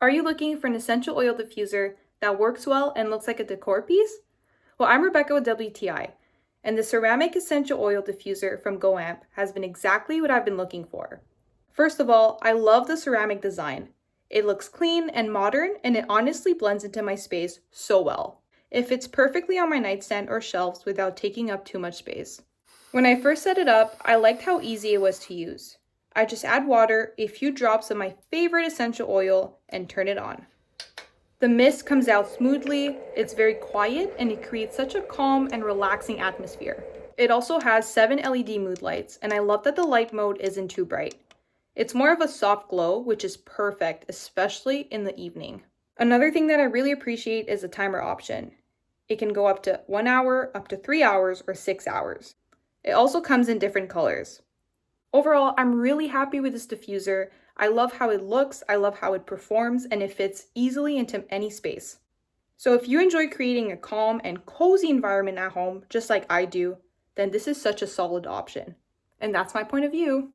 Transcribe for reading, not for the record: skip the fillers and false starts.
Are you looking for an essential oil diffuser that works well and looks like a decor piece? Well, I'm Rebecca with WTI, and the ceramic essential oil diffuser from Gooamp has been exactly what I've been looking for. First of all, I love the ceramic design. It looks clean and modern, and it honestly blends into my space so well. It fits perfectly on my nightstand or shelves without taking up too much space. When I first set it up, I liked how easy it was to use. I just add water, a few drops of my favorite essential oil, and turn it on. The mist comes out smoothly, it's very quiet, and it creates such a calm and relaxing atmosphere. It also has 7 LED mood lights, and I love that the light mode isn't too bright. It's more of a soft glow, which is perfect, especially in the evening. Another thing that I really appreciate is the timer option. It can go up to 1 hour, up to 3 hours, or 6 hours. It also comes in different colors. Overall, I'm really happy with this diffuser. I love how it looks, I love how it performs, and it fits easily into any space. So if you enjoy creating a calm and cozy environment at home, just like I do, then this is such a solid option. And that's my point of view.